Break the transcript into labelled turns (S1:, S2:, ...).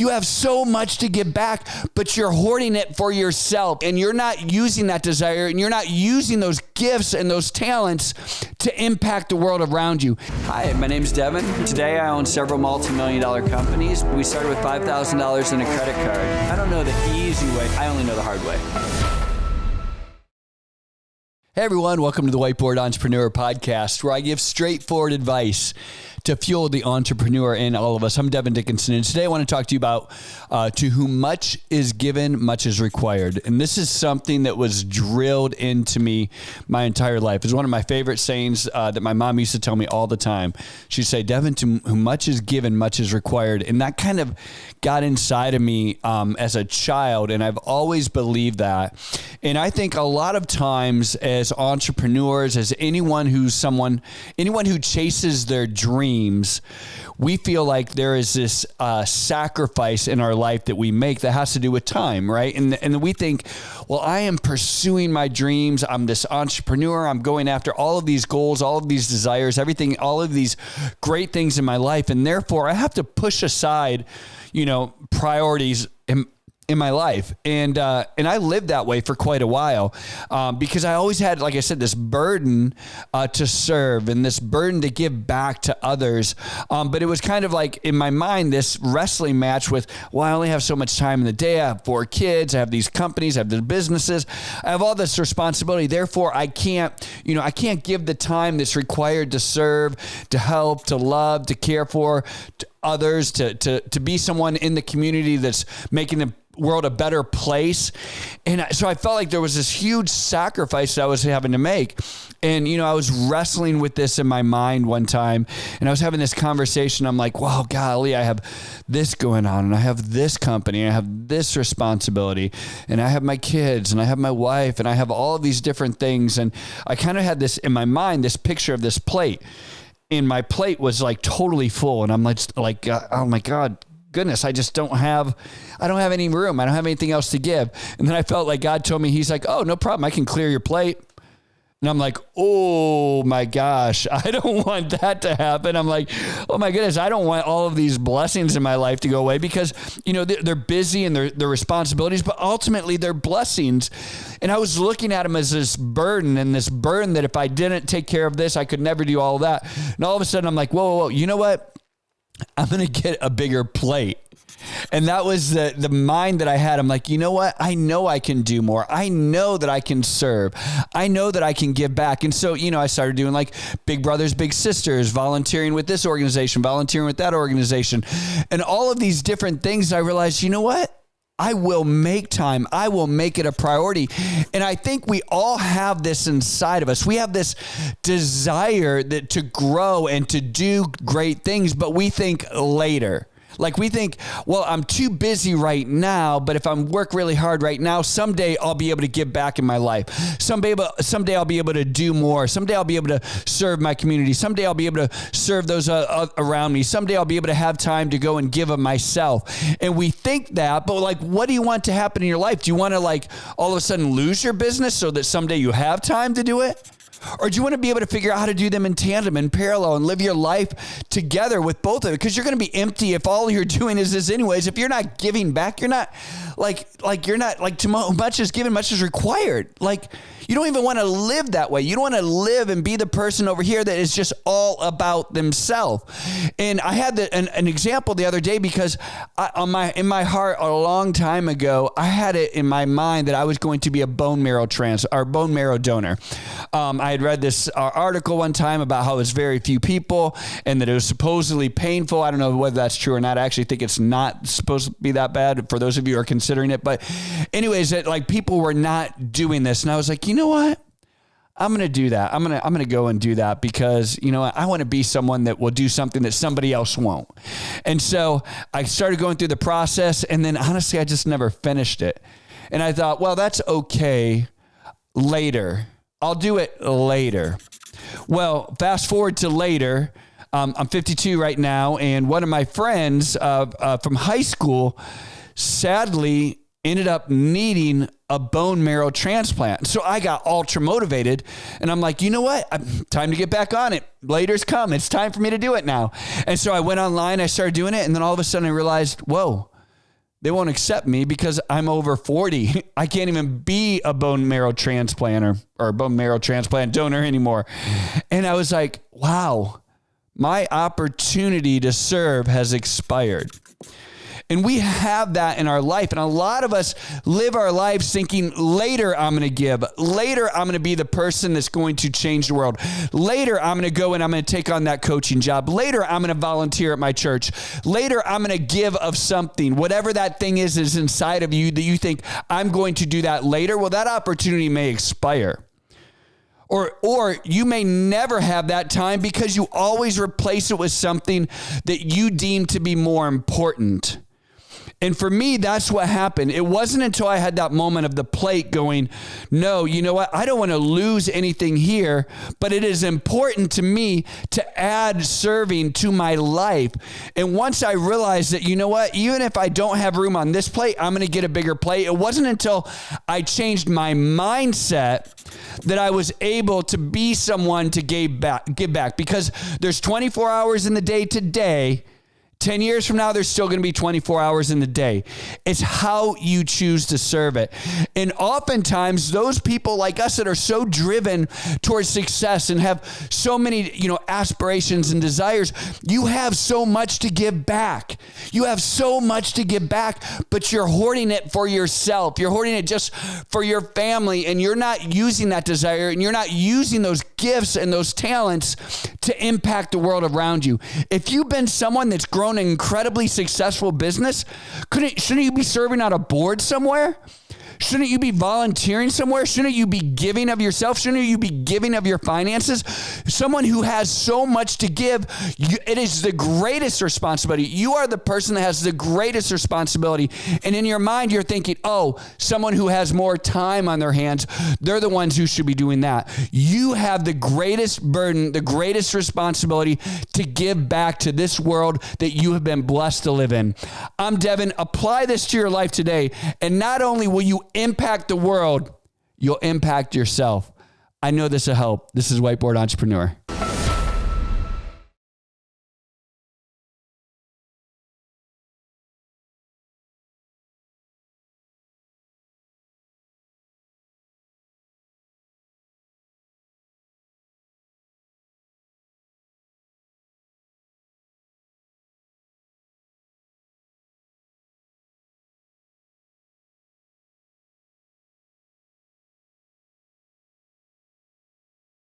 S1: You have so much to give back, but you're hoarding it for yourself, and you're not using that desire, and you're not using those gifts and those talents to impact the world around you.
S2: Hi, my name's Devin. Today I own several multi-million-dollar companies. We started with $5,000 in a credit card. I don't know the easy way. I only know the hard way.
S1: Hey everyone, welcome to the Whiteboard Entrepreneur podcast, where I give straightforward advice to fuel the entrepreneur in all of us. I'm Devin Dickinson, and today I want to talk to you about to whom much is given, much is required. And this is something that was drilled into me my entire life. It's one of my favorite sayings that my mom used to tell me all the time. She'd say, Devin, to whom much is given, much is required. And that kind of got inside of me as a child, and I've always believed that. And I think a lot of times as entrepreneurs, as anyone who chases their dreams, we feel like there is this sacrifice in our life that we make that has to do with time, right? And we think, well, I am pursuing my dreams. I'm this entrepreneur. I'm going after all of these goals, all of these desires, everything, all of these great things in my life. And therefore, I have to push aside, priorities in my life. And I lived that way for quite a while because I always had, like I said, this burden to serve and this burden to give back to others. But it was kind of like in my mind, this wrestling match with, well, I only have so much time in the day. I have 4 kids. I have these companies. I have the businesses. I have all this responsibility. Therefore, I can't give the time that's required to serve, to help, to love, to care for others, to be someone in the community that's making the world a better place. And so I felt like there was this huge sacrifice that I was having to make. And, I was wrestling with this in my mind one time, and I was having this conversation. I'm like, wow, golly, I have this going on, and I have this company, and I have this responsibility, and I have my kids, and I have my wife, and I have all of these different things. And I kind of had this in my mind, this picture of this plate, and my plate was like totally full. And I'm like, oh my God, goodness, I don't have any room. I don't have anything else to give. And then I felt like God told me, he's like, oh, no problem. I can clear your plate. And I'm like, oh my gosh, I don't want that to happen. I'm like, oh my goodness, I don't want all of these blessings in my life to go away because, they're busy and they're responsibilities, but ultimately they're blessings. And I was looking at them as this burden that if I didn't take care of this, I could never do all of that. And all of a sudden I'm like, whoa, you know what? I'm going to get a bigger plate. And that was the mind that I had. I'm like, you know what? I know I can do more. I know that I can serve. I know that I can give back. And so, I started doing like Big Brothers, Big Sisters, volunteering with this organization, volunteering with that organization, and all of these different things. I realized, you know what? I will make time. I will make it a priority. And I think we all have this inside of us. We have this desire to grow and to do great things, but we think later. Like we think, well, I'm too busy right now, but if I work really hard right now, someday I'll be able to give back in my life. Someday I'll be able to do more. Someday I'll be able to serve my community. Someday I'll be able to serve those around me. Someday I'll be able to have time to go and give of myself. And we think that, but like, what do you want to happen in your life? Do you want to like all of a sudden lose your business so that someday you have time to do it? Or do you want to be able to figure out how to do them in tandem, in parallel, and live your life together with both of it? Because you're going to be empty if all you're doing is this anyways. If you're not giving back, you're not you're not too much is given, much is required. Like you don't even want to live that way. You don't want to live and be the person over here that is just all about themselves. And I had an example the other day because in my heart a long time ago, I had it in my mind that I was going to be a bone marrow donor. I had read this article one time about how it's very few people and that it was supposedly painful. I don't know whether that's true or not. I actually think it's not supposed to be that bad for those of you who are considering it. But anyways, people were not doing this. And I was like, you know what? I'm going to do that. I'm going to go and do that because, I want to be someone that will do something that somebody else won't. And so I started going through the process, and then honestly, I just never finished it. And I thought, well, that's okay later. I'll do it later. Well, fast forward to later. I'm 52 right now, and one of my friends from high school sadly ended up needing a bone marrow transplant. So I got ultra motivated, and I'm like, you know what? Time to get back on it. Later's come. It's time for me to do it now. And so I went online, I started doing it, and then all of a sudden I realized, whoa, They won't accept me because I'm over 40. I can't even be a bone marrow transplanter or bone marrow transplant donor anymore. And I was like, wow, my opportunity to serve has expired. And we have that in our life. And a lot of us live our lives thinking, later I'm going to give. Later I'm going to be the person that's going to change the world. Later I'm going to go and I'm going to take on that coaching job. Later I'm going to volunteer at my church. Later I'm going to give of something. Whatever that thing is inside of you that you think, I'm going to do that later. Well, that opportunity may expire. Or you may never have that time because you always replace it with something that you deem to be more important. And for me, that's what happened. It wasn't until I had that moment of the plate going, no, you know what? I don't want to lose anything here, but it is important to me to add serving to my life. And once I realized that, you know what? Even if I don't have room on this plate, I'm going to get a bigger plate. It wasn't until I changed my mindset that I was able to be someone to give back, because there's 24 hours in the day today. 10 years from now, there's still going to be 24 hours in the day. It's how you choose to serve it. And oftentimes those people like us that are so driven towards success and have so many, aspirations and desires, you have so much to give back. You have so much to give back, but you're hoarding it for yourself. You're hoarding it just for your family, and you're not using that desire, and you're not using those gifts and those talents to impact the world around you. If you've been someone that's grown an incredibly successful business, shouldn't you be serving on a board somewhere? Shouldn't you be volunteering somewhere? Shouldn't you be giving of yourself? Shouldn't you be giving of your finances? Someone who has so much to give, it is the greatest responsibility. You are the person that has the greatest responsibility. And in your mind, you're thinking, oh, someone who has more time on their hands, they're the ones who should be doing that. You have the greatest burden, the greatest responsibility to give back to this world that you have been blessed to live in. I'm Devin. Apply this to your life today. And not only will you impact the world, you'll impact yourself. I know this will help. This is Whiteboard Entrepreneur.